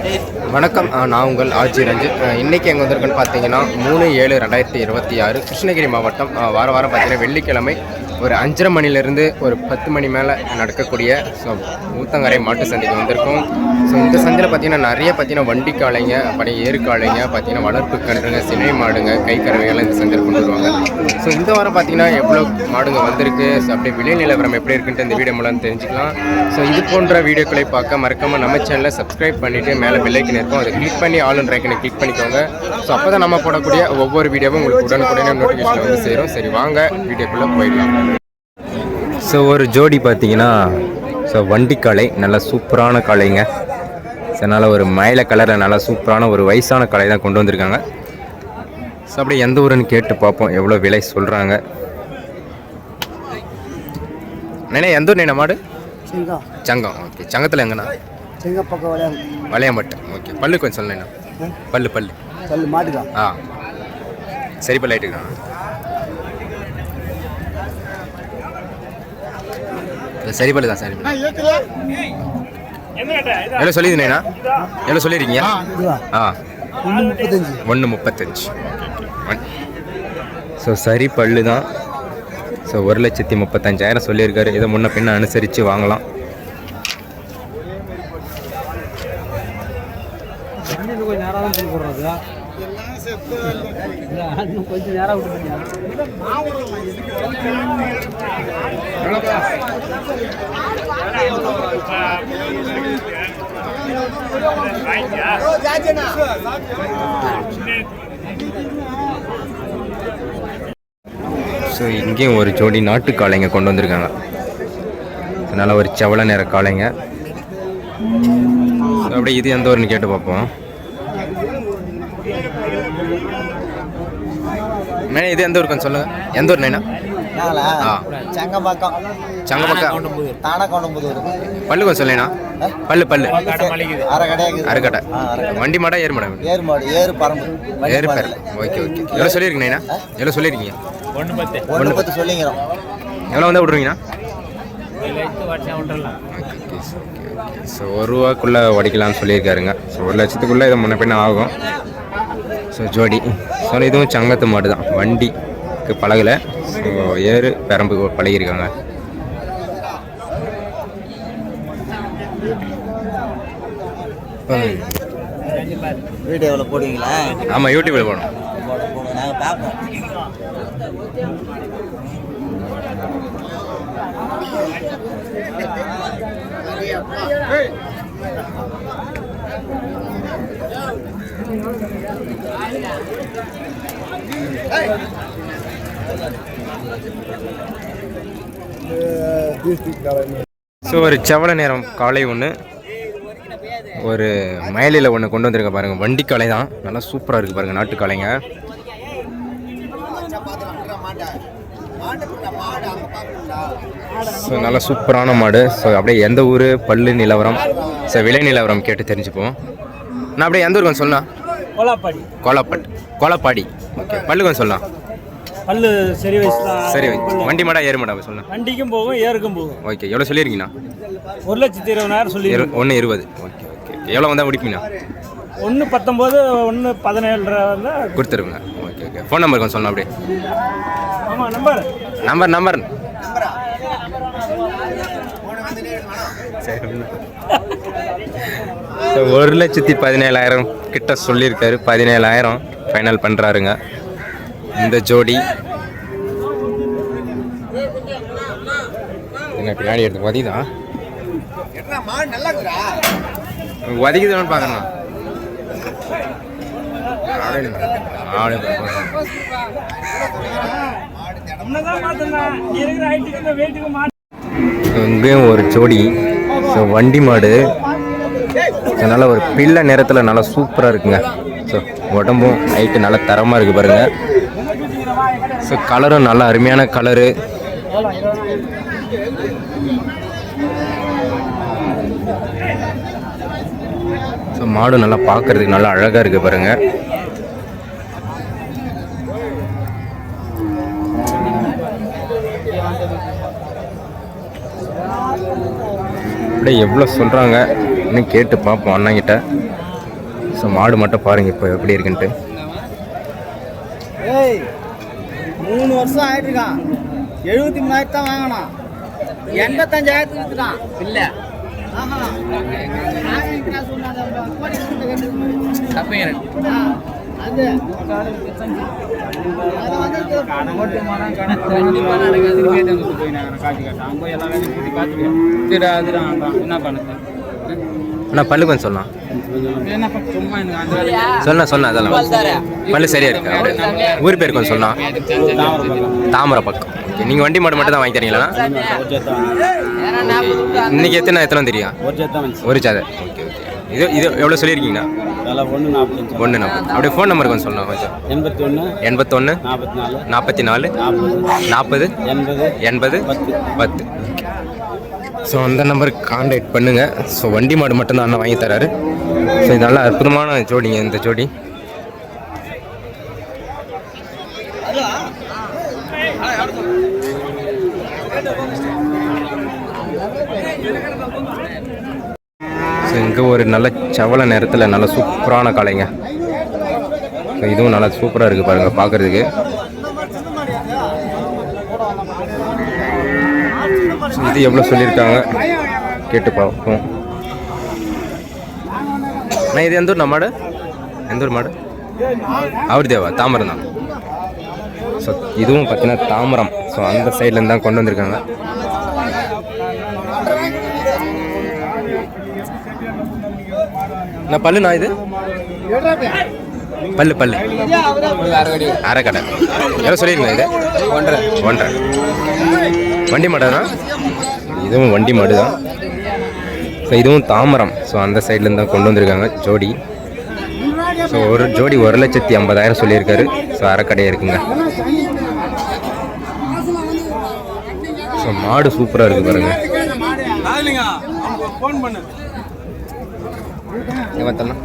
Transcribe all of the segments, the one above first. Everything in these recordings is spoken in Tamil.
வணக்கம், நான் உங்கள் ஆர்ஜி ரஞ்சித். இன்றைக்கி எங்கே வந்திருக்குன்னு பார்த்தீங்கன்னா 3/7/2026 கிருஷ்ணகிரி மாவட்டம். வாரம் பார்த்தீங்கன்னா வெள்ளிக்கிழமை ஒரு 5:30 மணிலேருந்து ஒரு 10 மணி மேலே நடக்கக்கூடிய ஊத்தங்கரை மாட்டு சந்தைக்கு வந்திருக்கோம். ஸோ இந்த சந்தையில் பார்த்தீங்கன்னா நிறைய வண்டி காளைங்க, ஏறு காளைங்க, பார்த்தீங்கன்னா வளர்ப்பு கன்றுங்க, சினை மாடுங்க, கை கறவைகள்லாம் இந்த சந்தையில் கொண்டு வருவாங்க. ஸோ இந்த வாரம் பார்த்தீங்கன்னா எவ்வளோ மாடுங்க வந்திருக்கு, ஸோ அப்படியே விலை நிலவரம் எப்படி இருக்குன்ட்டு இந்த வீடியோ மூலம் தெரிஞ்சுக்கலாம். ஸோ இது போன்ற வீடியோக்களை பார்க்க மறக்காமல் நம்ம சேனலை சப்ஸ்கிரைப் பண்ணிவிட்டு மேலே பெல்லைக்கன் இருக்கும், அதை கிளிக் பண்ணி ஆல் அண்ட் ரைக்கனை கிளிக் பண்ணிக்கோங்க. ஸோ அப்போ தான் நம்ம போடக்கூடிய ஒவ்வொரு வீடியோவும் உங்களுக்கு உடனுக்குடனே நோட்டிஃபிகேஷன் வந்து சேரும். சரி, வாங்க வீடியோக்குள்ளே போயிடலாம். ஸோ ஒரு ஜோடி பார்த்தீங்கன்னா வண்டி காளை, நல்லா சூப்பரான காளைங்க. ஸோ நல்லா ஒரு மயில கலரில் நல்லா சூப்பரான ஒரு வயசான காளை தான் கொண்டு வந்திருக்காங்க. ஸோ அப்படியே எந்த ஊருன்னு கேட்டு பார்ப்போம் எவ்வளோ விலை சொல்கிறாங்க. நேனே எந்த ஊர் நேன மாடு? சங்கம். ஓகே, சங்கத்தில் எங்கண்ணா? வளையம்பட்டு. ஓகே, பல்லு கொஞ்சம் சொல்லணா. பல்லு மாட்டுக்கா? சரி, பல்லு ஆகிட்டுக்கா. சரி பல்லு தான். சரி எவ்வளோ சொல்லியிருந்தேண்ணா? எவ்வளோ சொல்லியிருக்கீங்க? 135. ஸோ சரி பல்லு தான். ஸோ 1,35,000 சொல்லியிருக்காரு. இதை முன்ன பின்ன அனுசரித்து வாங்கலாம். கொஞ்சம் நேரம் ஸோ இங்கேயும் ஒரு ஜோடி நாட்டு காளைங்க கொண்டு வந்திருக்காங்க. அதனால் ஒரு செவல நேர காளைங்க. அப்படியே இது எந்த ஊருன்னு கேட்டு பார்ப்போம். மேலே இது எந்த ஊருக்குன்னு சொல்லுங்க. எந்த ஊர் நேனா? சங்கப்பக்கம். பல்லு கொஞ்சம் சொல்லேண்ணா. பல்லு அரைக்கடை. வண்டி மாடா ஏறு மாடா? ஏறு பரம்பு. ஓகே. எவ்வளோ சொல்லியிருக்கீங்கண்ணா? எவ்வளோ சொல்லியிருக்கீங்க? 110 சொல்லிங்கிறோம். எவ்வளோ வந்தால் விட்ருவீங்கண்ணா? ஸோ 1 ரூபாக்குள்ளே உடைக்கலாம்னு சொல்லியிருக்காருங்க. ஸோ 1 லட்சத்துக்குள்ளே இதை முன்ன பின்ன ஆகும். ஸோ ஜோடி. ஸோ இதுவும் சங்கத்து மாடு தான், வண்டிக்கு பழகலை. ஸோ ஏறு பெரம்பு பழகிருக்காங்க. வீடியோவில் போடுவீங்களா? ஆமாம், யூடியூப்பில் போடும். நாங்கள் பார்ப்போம். ஸோ ஒரு செவல நேரம் காளை ஒன்று, ஒரு மயிலில் ஒன்று கொண்டு வந்திருக்க பாருங்கள். வண்டி காளை தான், நல்லா சூப்பராக இருக்குது பாருங்கள். நாட்டு காளைங்க. ஸோ நல்லா சூப்பரான மாடு. ஸோ அப்படியே எந்த ஊர், பல்லு நிலவரம், ஸோ விலை நிலவரம் கேட்டு தெரிஞ்சுப்போம். நான் அப்படியே எந்த ஊர் கொஞ்சம் சொல்லலாம்? கோலப்பாடி. ஓகே, பல்லு கொஞ்சம் சொல்லலாம். பல்லு சரி சரி. வண்டி மாடா ஏறு மாடா சொல்லலாம்? வண்டிக்கும் போகும், ஏருக்கும் போகும். ஓகே, எவ்வளோ சொல்லியிருக்கீங்கண்ணா? 1,20,000 சொல்லி. 1,20. ஓகே. எவ்வளோ வந்தால் முடிப்பீங்கண்ணா? 1,19, 1,17 கொடுத்துருங்க. ஓகே. ஃபோன் நம்பர் கொஞ்சம் சொல்லலாம் அப்படியே? ஆமாம், நம்பர் சரி. 1,17,000 கிட்ட சொல்லியிருக்காரு. 17,000 ஃபைனல் பண்ணுறாருங்க இந்த ஜோடி. என்ன பின்னாடி எடுத்து வதிதான் வதிக்குதுன்னு பார்க்கணும். இங்கேயும் ஒரு ஜோடி. ஸோ வண்டி மாடு, அதனால் ஒரு பிள்ளை நேரத்தில் நல்லா சூப்பராக இருக்குங்க. ஸோ உடம்பும் ஹைட்டு நல்லா தரமாக இருக்குது பாருங்கள். ஸோ கலரும் நல்லா அருமையான கலரு. ஸோ மாடு நல்லா பார்க்குறதுக்கு நல்லா அழகாக இருக்குது பாருங்கள். அப்படியே எவ்வளோ சொல்கிறாங்க இன்னும் கேட்டு பார்ப்போம் அண்ணங்கிட்ட. ஸோ மாடு மட்டும் பாருங்கள் இப்போ எப்படி இருக்குன்ட்டு. ஏய் 3 வருஷம் ஆயிட்டுருக்கான். 73,000 தான் வாங்கணும். 85,000 விற்றுட்டான். இல்லை ஆஹா அது அண்ணா பல்லு கொஞ்சம் சொல்லலாம். சொன்ன அதெல்லாம் பல்லு சரியா இருக்கு. ஊர் பேர் கொஞ்சம் சொல்லலாம். தாமரை பக்கம். ஓகே, நீங்கள் வண்டி மாடு மட்டும் தான் வாங்கி தரீங்களா? இன்னைக்கு எத்தனை தெரியும்? ஒரு சாதை. Okay okay. இது எவ்வளோ சொல்லியிருக்கீங்கண்ணா? 140. அப்படியே ஃபோன் நம்பர் கொஞ்சம் சொல்லலாம் கொஞ்சம். 81 44 40 80 10. ஸோ அந்த நம்பருக்கு கான்டாக்ட் பண்ணுங்கள். ஸோ வண்டி மாடு மட்டும்தான் அண்ணன் வாங்கி தராரு. ஸோ இது நல்லா அற்புதமான ஜோடிங்க இந்த ஜோடி. ஸோ இங்கே ஒரு நல்ல செவல நேரத்தில் நல்ல சூப்பரான காளைங்க. ஸோ இதுவும் நல்லா சூப்பராக இருக்குது பாருங்கள் பார்க்குறதுக்கு. இது எவ்வளோ சொல்லியிருக்காங்க கேட்டு பார்ப்போம். நான் இது எந்த ஊர் மாடு? எந்த ஊர் மாடு? அவர் தேவா தாமரம் தான். ஸோ இதுவும் பார்த்தீங்கன்னா தாமரம். ஸோ அந்த சைட்லேருந்து தான் கொண்டு வந்திருக்காங்க. நான் பல்லுண்ணா இது பல்லு அரைக்கடை எவ்வளோ சொல்லியிருக்கேன்? இது 1.5. வண்டி மாடு தான். இதுவும் வண்டி மாடு தான். ஸோ இதுவும் தாமரம். ஸோ அந்த சைட்லேருந்து தான் கொண்டு வந்திருக்காங்க ஜோடி. ஸோ ஒரு ஜோடி 1,50,000 சொல்லியிருக்காரு. ஸோ அரைக்கடையாக இருக்குங்க. ஸோ மாடு சூப்பராக இருக்குது பாருங்க. ஏமாத்தலாம்.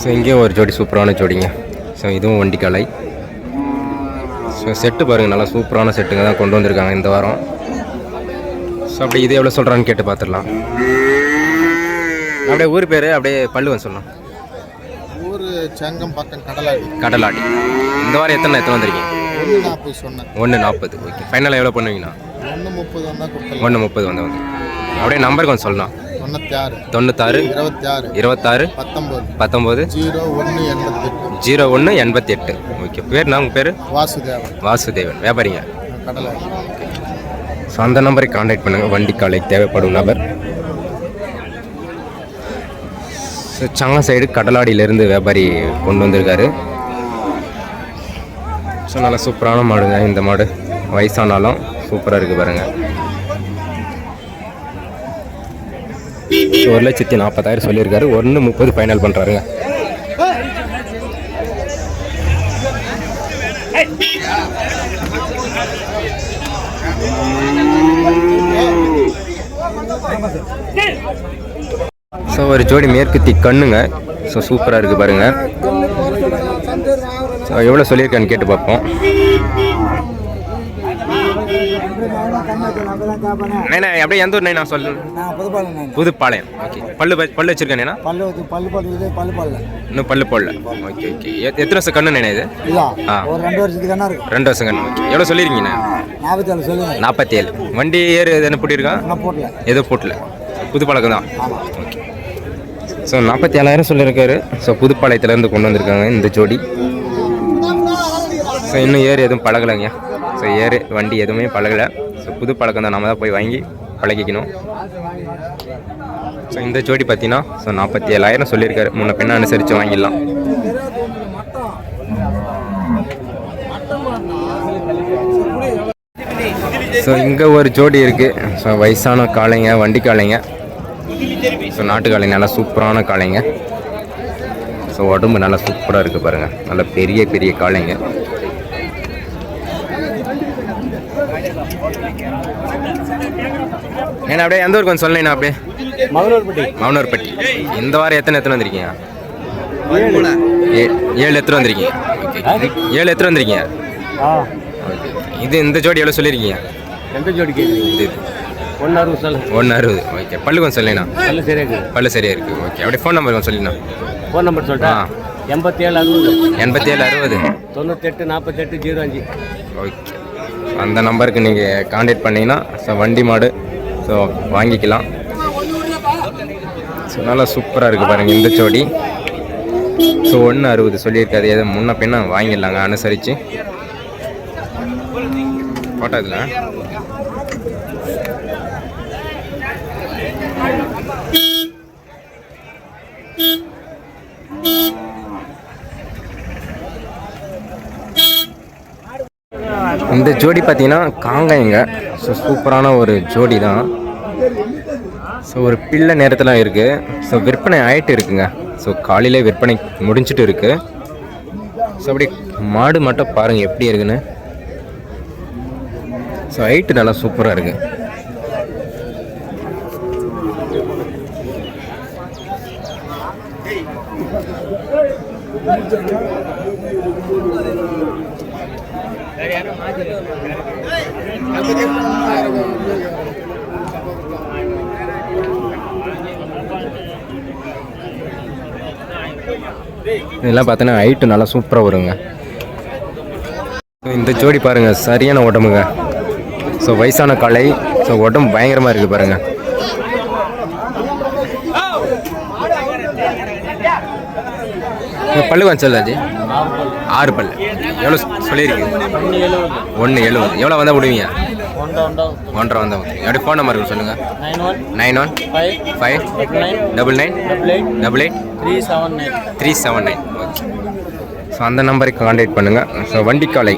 ஸோ இங்கே ஒரு ஜோடி சூப்பரான ஜோடிங்க. ஸோ இதுவும் வண்டி காளை. ஸோ செட்டு பாருங்கள் நல்லா சூப்பரான செட்டுங்க தான் கொண்டு வந்திருக்காங்க இந்த வாரம். ஸோ அப்படி இது எவ்வளோ சொல்கிறான்னு கேட்டு பார்த்துடலாம். அப்படியே ஊர் பேர் அப்படியே பல்லுவன் சொல்லலாம். ஊர் செங்கம் பக்கம் கடலாடி. இந்த வாரம் எத்தனை வந்திருக்கீங்க? 140. ஓகே, ஃபைனலாக எவ்வளோ பண்ணுவீங்கண்ணா? 130 வந்து அப்படியே நம்பர் கொஞ்சம் சொல்லலாம். 96 26 19 0188. ஓகே, பேர் நான் உங்கள் பேர்? வாசுதேவன். வியாபாரிங்க? ஸோ அந்த நம்பரை கான்டாக்ட் பண்ணுங்கள் வண்டி காலை தேவைப்படும் நபர். ஸோ சங்க சைடு கடலாடியிலேருந்து வியாபாரி கொண்டு வந்திருக்காரு. ஸோ நல்லா சூப்பரான மாடுங்க இந்த மாடு. வயசானாலும் சூப்பராக இருக்குது பாருங்கள். 1,40,000 சொல்லியிருக்காரு. 130 ஃபைனல் பண்ணுறாருங்க. ஸோ ஒரு ஜோடி மேற்குத்தி கண்ணுங்க. ஸோ சூப்பராக இருக்குது பாருங்கள். ஸோ எவ்வளோ சொல்லியிருக்கான்னு கேட்டு பார்ப்போம். நைனா அப்படியே எந்த ஊர் நைனா சொல்லு? புதுப்பாளையம். ஓகே, பல்லு வச்சிருக்கேன். இன்னும் பல்லு போடல. Okay okay. எத்தனை வருஷம் கண்ணு நைனா இது? 2 வருஷம் கண்ணு. ஓகே, எவ்வளோ சொல்லியிருக்கீங்கண்ணா? 47. வண்டி ஏறு எதுன்னு போட்டிருக்கான்? எதுவும் போட்டல. புது பழக்கம் தான். ஓகே. ஸோ 47,000 சொல்லியிருக்காரு. ஸோ புதுப்பாளையத்துலேருந்து கொண்டு வந்திருக்காங்க இந்த ஜோடி. ஸோ இன்னும் ஏறு எதுவும் பழகலைங்க. ஸோ ஏறு வண்டி எதுவுமே பழகலை. ஸோ புது பழக்கம் தான், நம்ம தான் போய் வாங்கி பழகிக்கணும். ஸோ இந்த ஜோடி பார்த்தீங்கன்னா ஸோ 47,000 சொல்லியிருக்காரு. முன்ன பின்ன அனுசரித்து வாங்கிடலாம். ஸோ இங்கே ஒரு ஜோடி இருக்குது. ஸோ வயசான காளைங்க, வண்டி காளைங்க. ஸோ நாட்டு காளைங்க நல்லா சூப்பரான காளைங்க. ஸோ உடம்பு நல்லா சூப்பராக இருக்குது பாருங்கள். நல்ல பெரிய பெரிய காளைங்க. ஏன்னா அப்படியே எந்த ஊருக்கு கொஞ்சம் சொல்லலைண்ணா? அப்படியே மவனூர்பட்டி. இந்த வாரம் எத்தனை வந்திருக்கீங்க? ஏழு எத்தனை வந்திருக்கீங்க? ஓகே, 7 எத்தனை வந்திருக்கீங்க? ஓகே, இது இந்த ஜோடி எவ்வளோ சொல்லியிருக்கீங்க? எந்த ஜோடி கேட்குறீங்க? இது 160 சொல்ல. 160. ஓகே, பல்லு கொஞ்சம் சொல்லிண்ணா. நல்ல சரியா இருக்குது. பல்லு சரியாக இருக்குது. ஓகே, அப்படியே ஃபோன் நம்பர் கொஞ்சம் சொல்லிண்ணா. ஃபோன் நம்பர் சொல்லிட்டா? 87 60 98 48 05. ஓகே, அந்த நம்பருக்கு நீங்கள் காண்டாக்ட் பண்ணிங்கன்னா ஸோ வண்டி மாடு ஸோ வாங்கிக்கலாம். ஸோ நல்லா சூப்பராக இருக்குது பாருங்கள் இந்த ஜோடி. ஸோ 160 சொல்லியிருக்காது, எதை முன்ன பின்ன வாங்கிடலாங்க அனுசரித்து. போட்டோ இதில் இந்த ஜோடி பார்த்தீங்கன்னா காங்காயங்க. ஸோ சூப்பரான ஒரு ஜோடி தான். ஸோ ஒரு பிள்ளை நேரத்தில் இருக்குது. ஸோ விற்பனை ஆகிட்டு இருக்குங்க. ஸோ காலையிலே விற்பனை முடிஞ்சிட்டு இருக்குது. ஸோ அப்படி மாடு மட்டும் பாருங்கள் எப்படி இருக்குன்னு. ஸோ ஹைட்டு நல்லா சூப்பராக இருக்குது. இதெல்லாம் பார்த்தோன்னா ஹைட்டு நல்லா சூப்பராக வருங்க. இந்த ஜோடி பாருங்கள் சரியான உடம்புங்க. ஸோ வயசான காளை. ஸோ உடம்பு பயங்கரமாக இருக்குது பாருங்கள். பல்லு கொஞ்சம் சொல்லாச்சு. 6 பல்லு. எவ்வளோ சொல்லியிருக்கு? 170. எவ்வளோ வந்தால் விடுவீங்க? 1.5 வந்தால் ஓகே. எப்படி ஃபோன் நம்பர் இருக்கு சொல்லுங்கள். 91 5 99 88 379. ஓகே, ஸோ அந்த நம்பருக்கு கான்டாக்ட் பண்ணுங்கள். ஸோ வண்டி காளை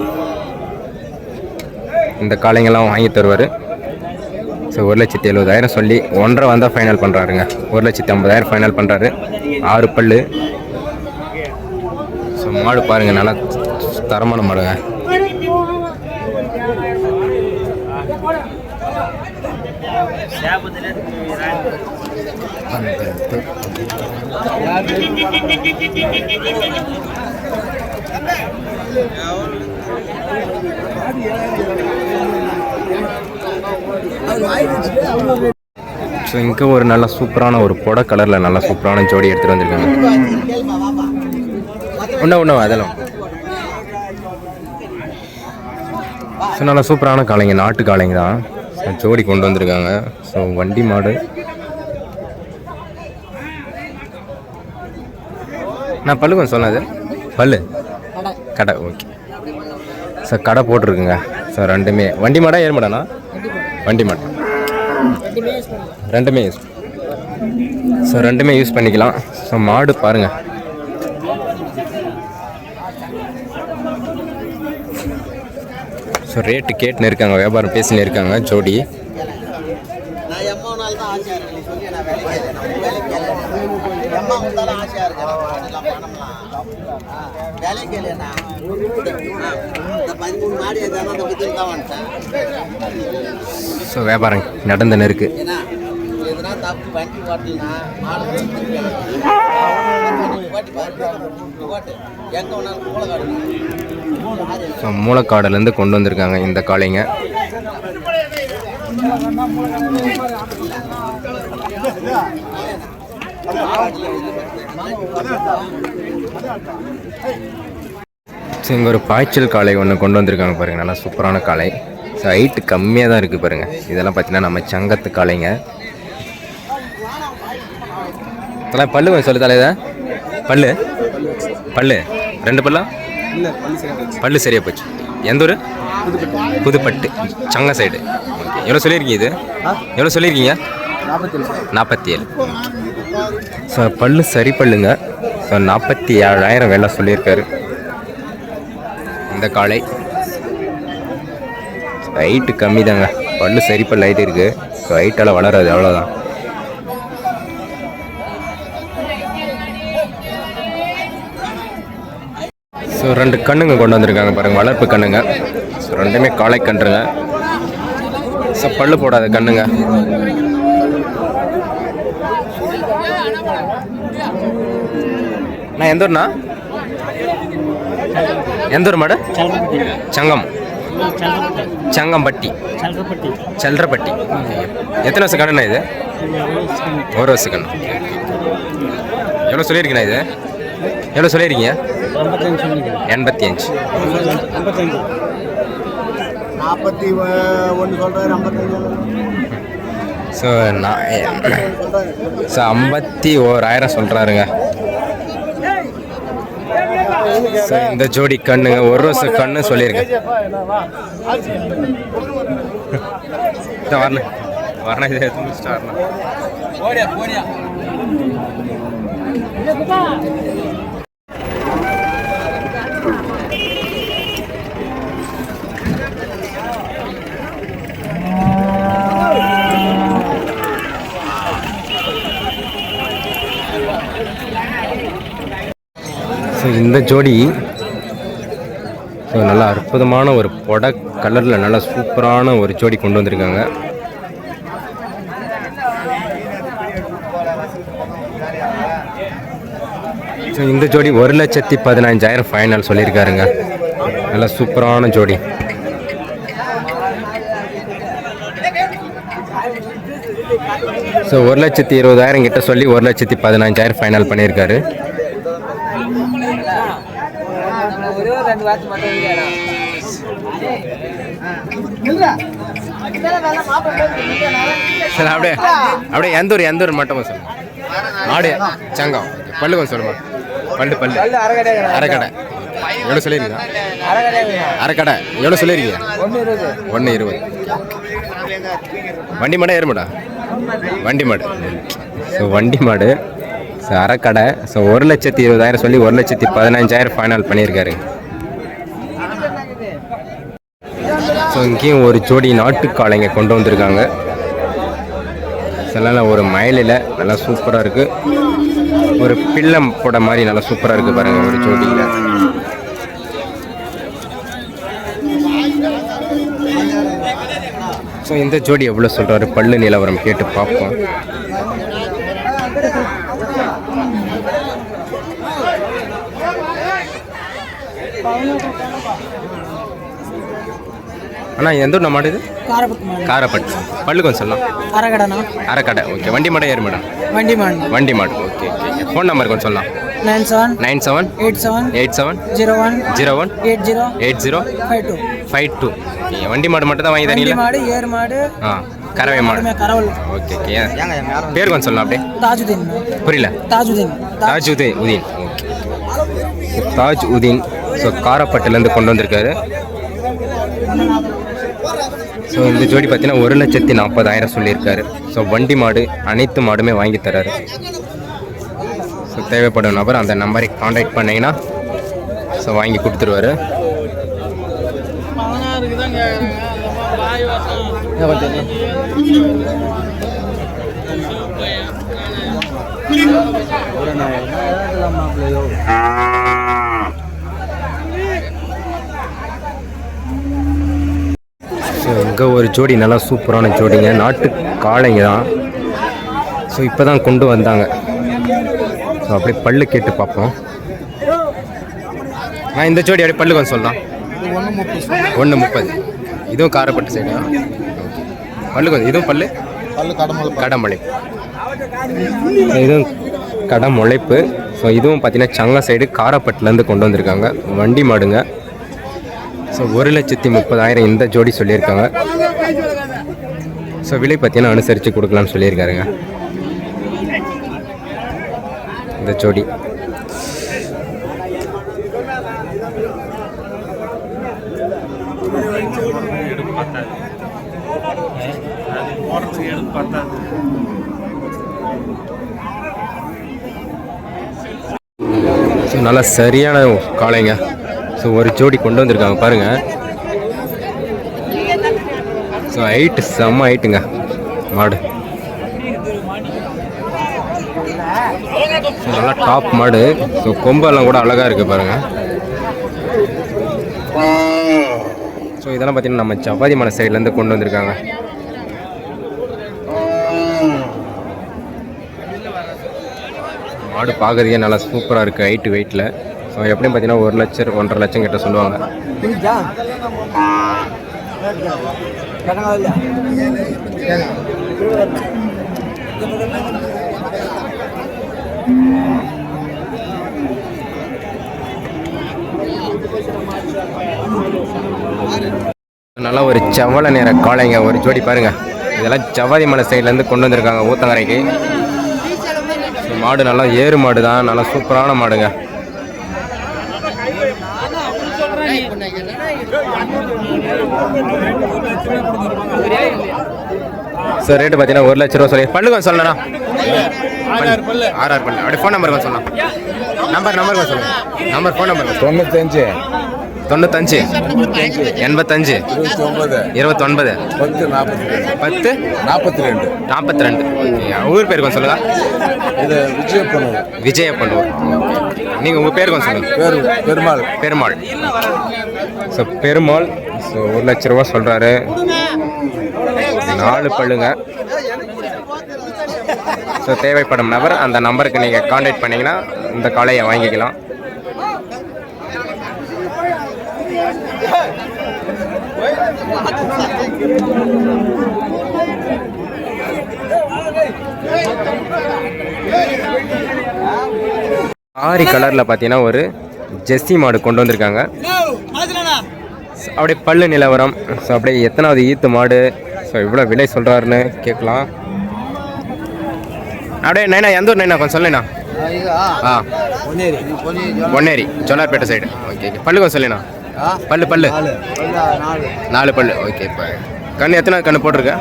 இந்த காளைங்கெல்லாம் வாங்கி தருவார். ஸோ 1,70,000 சொல்லி 1.5 வந்தால் ஃபைனல் பண்ணுறாருங்க. 1,50,000 ஃபைனல் பண்ணுறாரு. 6 பல்லு. ஸோ மாடு பாருங்கள் நல்லா தரமான மாடுங்க. ஸோ இங்கே ஒரு நல்ல சூப்பரான ஒரு புட கலரில் நல்ல சூப்பரான ஜோடி எடுத்துகிட்டு வந்திருக்காங்க. ஒன்றா அதெல்லாம் ஸோ நல்லா சூப்பரான காளைங்க, நாட்டு காளைங்க தான். ஸோ ஜோடி கொண்டு வந்திருக்காங்க. ஸோ வண்டி மாடு. நான் பல்லு கொஞ்சம் சொன்னது பல்லு கடை. ஓகே, ஸோ கடை போட்டிருக்குங்க. ஸோ ரெண்டுமே வண்டி மாடா ஏறு மாடாண்ணா? வண்டி மாடு ரெண்டுமே யூஸ். ஸோ ரெண்டுமே யூஸ் பண்ணிக்கலாம். ஸோ மாடு பாருங்கள். ஸோ ரேட்டு கேட்டுன்னு இருக்காங்க, வியாபாரம் பேசின்னு இருக்காங்க ஜோடி. ஸோ வியாபாரம் நடந்துன்னு இருக்கு. ஸோ மூலக்காடுலேருந்து கொண்டு வந்திருக்காங்க இந்த காளைங்க. ஸோ இங்கே ஒரு பாய்ச்சல் காளை ஒன்று கொண்டு வந்திருக்காங்க பாருங்கள். நல்லா சூப்பரான காளை. ஸோ ஹைட்டு கம்மியாக தான் இருக்குது பாருங்கள். இதெல்லாம் பார்த்தீங்கன்னா நம்ம சங்கத்து காளைங்க. இதெல்லாம் பல்லு கொஞ்சம் சொல்லு தலை. இதை பல்லு பல்லு 2 பல்லா? பல்லு சரியாக போச்சு. எந்த ஊர்? புதுப்பட்டு சங்க சைடு. ஓகே, எவ்வளோ சொல்லியிருக்கீங்க? இது எவ்வளோ சொல்லியிருக்கீங்க? 47. ஸோ பல்லு சரி பல்லுங்க. ஸோ 47,000 வேலை சொல்லியிருக்காரு இந்த காளை. ஹைட்டு கம்மி தாங்க, பல்லு சரி பல்லு ஹைட்டு இருக்குது. ஸோ ஹைட்டெல்லாம் வளராது, அவ்வளோதான். ஸோ 2 கண்ணுங்க கொண்டு வந்திருக்காங்க பாருங்கள், வளர்ப்பு கண்ணுங்க. ஸோ ரெண்டுமே காளை கன்றுங்க. ஸோ பல்லு போடாத கண்ணுங்க. அண்ணா எந்த ஊர்ண்ணா? எந்த ஊர் மாடு? சங்கம் சங்கம்பட்டி சல்றப்பட்டி. எத்தனை வருஷம் கண்ணுண்ணா இது? ஒரு வருஷம் கண்ணு. எவ்வளோ சொல்லியிருக்கீண்ணா இது? எவ்வளோ சொல்லியிருக்கீங்க? 85. 41 சொல்கிறாரு, 55. ஸோ 51,000 சொல்கிறாருங்க. ஸோ இந்த ஜோடி கண்ணுங்க ஒரு வருஷம் கண்ணு சொல்லியிருக்கேன். வரணும் வரணும் இதை முடிச்சுட்டு வரணும். ஸோ இந்த ஜோடி ஸோ நல்லா அற்புதமான ஒரு பொட கலரில் நல்லா சூப்பரான ஒரு ஜோடி கொண்டு வந்திருக்காங்க. ஸோ இந்த ஜோடி 1,15,000 ஃபைனல் சொல்லியிருக்காருங்க. நல்லா சூப்பரான ஜோடி. ஸோ 1,20,000 கிட்ட சொல்லி 1,15,000 ஃபைனல் பண்ணியிருக்காரு. சரி அப்படியே அப்படியே எந்த ஊர் மட்டும் சொல்லுங்க. மாடு சங்கம். பல்லு கொஞ்சம் சொல்லுமா. பல்லு அரைக்கடை எவ்வளோ சொல்லியிருக்கீங்க? அரைக்கடை எவ்வளோ சொல்லியிருக்கீங்க? 1,20. வண்டி மாடா ஏறு மாடா? வண்டி மாடு. ஸோ வண்டி மாடு. ஸோ அரைக்கடை. ஸோ 1,20,000 சொல்லி 1,15,000 ஃபைனல் பண்ணியிருக்காரு. ஸோ இங்கேயும் ஒரு ஜோடி நாட்டுக்காளைங்க கொண்டு வந்திருக்காங்க. நல்லா ஒரு மயிலில் நல்லா சூப்பராக இருக்குது. ஒரு பிள்ளம் போட மாதிரி நல்லா சூப்பராக இருக்குது பாருங்கள் ஒரு ஜோடியில். ஸோ இந்த ஜோடி எவ்வளோ சொல்கிறாரு பல்லு நிலவரம் கேட்டு பார்ப்போம். அண்ணா எந்த ஊர் மாடு இது? காரப்பட்டு. பல்லு கொஞ்சம் சொல்லலாம். அரைக்கடை. ஓகே. வண்டி மாடா ஏறு மேடம்? வண்டி மாடு. Okay okay. ஃபோன் நம்பர் கொஞ்சம் சொல்லலாம். 97 87 01 80 52. வண்டி மாடு மட்டும் தான் வாங்கி தரீங்களா? ஆ கறவை மாடு. Okay okay. பேர் கொஞ்சம் சொல்லலாம் அப்படியே. புரியல. தாஜுதீன். ஓகே. தாஜ் உதீன். ஸோ காரப்பட்டிலேருந்து கொண்டு வந்திருக்காரு. ஸோ இந்த ஜோடி பார்த்தீங்கன்னா 1,40,000 சொல்லியிருக்காரு. ஸோ வண்டி மாடு அனைத்து மாடுமே வாங்கி தராரு. ஸோ தேவைப்படும் நபர் அந்த நம்பரை காண்டாக்ட் பண்ணிங்கன்னா ஸோ வாங்கி கொடுத்துருவாரு. ஸோ இங்கே ஒரு ஜோடி நல்லா சூப்பரான ஜோடிங்க. நாட்டு காளைங்க தான். ஸோ இப்போ தான் கொண்டு வந்தாங்க. ஸோ அப்படியே பல்லு கேட்டு பார்ப்போம். இந்த ஜோடி அப்படியே பல்லு கொஞ்சம் சொல்லலாம். 1,30. இதுவும் காரப்பட்டு சைடா? பல்லு கொஞ்சம். இதுவும் பல்லு கடமுளை. இதுவும் கடமுளைப்பு. ஸோ இதுவும் பார்த்தீங்கன்னா சங்க சைடு காரப்பட்டிலேருந்து கொண்டு வந்திருக்காங்க. வண்டி மாடுங்க. ஸோ 1,30,000 இந்த ஜோடி சொல்லியிருக்காங்க. ஸோ விலை பார்த்தீங்கன்னா அனுசரித்து கொடுக்கலாம்னு சொல்லியிருக்காருங்க இந்த ஜோடி. ஸோ நல்லா சரியான காளைங்க. ஸோ ஒரு ஜோடி கொண்டு வந்திருக்காங்க பாருங்கள். ஸோ ஹைட்டு செம்ம ஹைட்டுங்க மாடு. ஸோ நல்லா டாப் மாடு. ஸோ கொம்பெல்லாம் கூட அழகாக இருக்குது பாருங்கள். ஸோ இதெல்லாம் பார்த்தீங்கன்னா நம்ம ஜவ்வாதி மலை சைட்லேருந்து கொண்டு வந்திருக்காங்க. மாடு பார்க்கறதுக்கே நல்லா சூப்பராக இருக்குது ஹைட்டு வெயிட்டில். ஸோ எப்படியும் பார்த்தீங்கன்னா 1 லட்சம் 1.5 லட்சம் கிட்ட சொல்லுவாங்க. நல்லா ஒரு செவ்வளை நேர காளைங்க ஒரு ஜோடி பாருங்க. இதெல்லாம் ஜவ்வாதி மலை சைட்லேருந்து கொண்டு வந்திருக்காங்க ஊத்தங்கரைக்கு. மாடு நல்லா ஏறு மாடு தான், நல்லா சூப்பரான மாடுங்க. சார் ரேட்டு பார்த்தீங்கன்னா 1 லட்ச ரூபா சொல்லி பல்லு கொஞ்சம் சொல்லணா. 6 பல்லு. அப்படி ஃபோன் நம்பர் கொஞ்சம் சொல்லலாம். நம்பர் கொஞ்சம் சொல்லுங்கள். Number phone number 95 85 85 29 10 42. ஊர் பேர் கொஞ்சம் சொல்லுங்க. இது விஜயப்பண்ணூர். நீங்கள் உங்கள் பேர் கொஞ்சம் சொல்லுங்கள். பெருமாள். ஸோ பெருமாள். ஸோ 1 லட்ச ரூபா சொல்கிறாரு. 4 பல்லுங்க. ஸோ தேவைப்படும் நபர் அந்த நம்பருக்கு நீங்கள் கான்டாக்ட் பண்ணிங்கன்னா இந்த காளையை வாங்கிக்கலாம். ஆரி கலரில் பார்த்தீங்கன்னா ஒரு ஜெர்சி மாடு கொண்டு வந்திருக்காங்க. அப்படியே பல்லு நிலவரம். ஸோ அப்படியே எத்தனாவது ஈத்து மாடு, ஸோ இவ்வளோ விலை சொல்கிறாருன்னு கேட்கலாம். அப்படியே நைனா எந்த ஊர் நைனா கொஞ்சம் சொல்லேண்ணா. பொன்னேரி ஜோலார்பேட்டை சைடு. ஓகே பல்லு கொஞ்சம் சொல்லேண்ணா. பல்லு 4 பல்லு. ஓகே இப்போ கண்ணு எத்தனை கண்ணு போட்டிருக்க?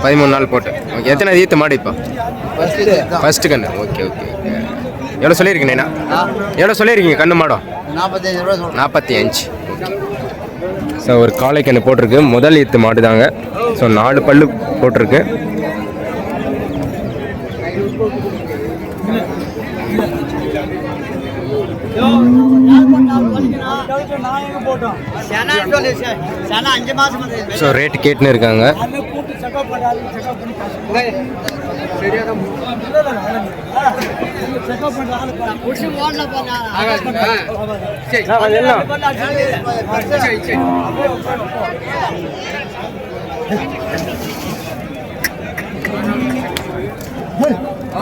13 நாள் போட்டு. ஓகே எத்தனை ஈத்து மாடு இப்போ? ஃபஸ்ட்டு கண்ணு. ஓகே எவ்வளோ சொல்லியிருக்கீங்கண்ணா? எவ்வளோ சொல்லியிருக்கீங்க கண்ணு மாடம்? 45. ஸோ ஒரு காளை கண்ணு போட்டிருக்கு. முதல் ஈத்து மாடு தாங்க. ஸோ 4 பல்லு போட்டிருக்கு. ஸோ ரேட்டு கேட்டுன்னு இருக்காங்க.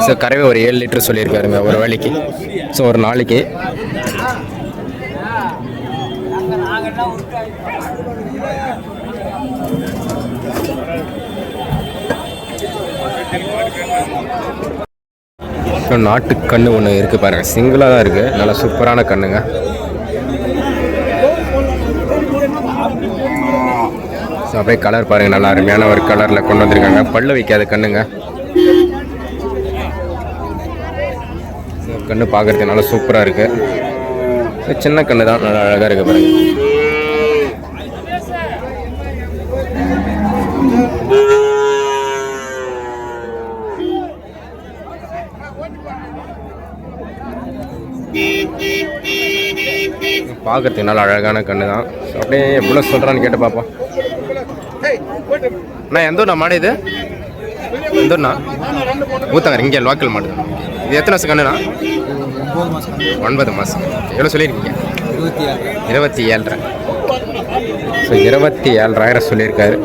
ஸோ கறவை ஒரு 7 லிட்டர் சொல்லியிருக்காருங்க ஒரு வேலைக்கு. ஸோ ஒரு நாளைக்கு. ஸோ நாட்டு கன்று ஒன்று இருக்குது பாருங்கள். சிங்கிளாக தான் இருக்குது. நல்லா சூப்பரான கண்ணுங்க. ஸோ அப்படியே கலர் பாருங்கள். நல்லா அருமையான ஒரு கலரில் கொண்டு வந்திருக்காங்க. பல்லு வைக்காத கண்ணுங்க. கண்ணு பார்க்குறதுக்கு நல்லா சூப்பராக இருக்குது. சின்ன கண்ணு தான், நல்லா அழகாக இருக்குது பாருங்கள். பார்க்குறதுக்கு நல்லா அழகான கண்ணு தான். ஸோ அப்படியே எவ்வளோ சொல்கிறான்னு கேட்டு பார்ப்போம். அண்ணா எந்த ஊர்ண்ணா மாடு இது? எந்த ஊர்ண்ணா? ஊத்தங்கரை. இங்கே லோக்கல் மாடு. இது எத்தனை மாதம் கண்ணுண்ணா? 9 மாதம். எவ்வளோ சொல்லியிருக்கீங்க? 27,500. ஸோ 27,000 சொல்லியிருக்காரு.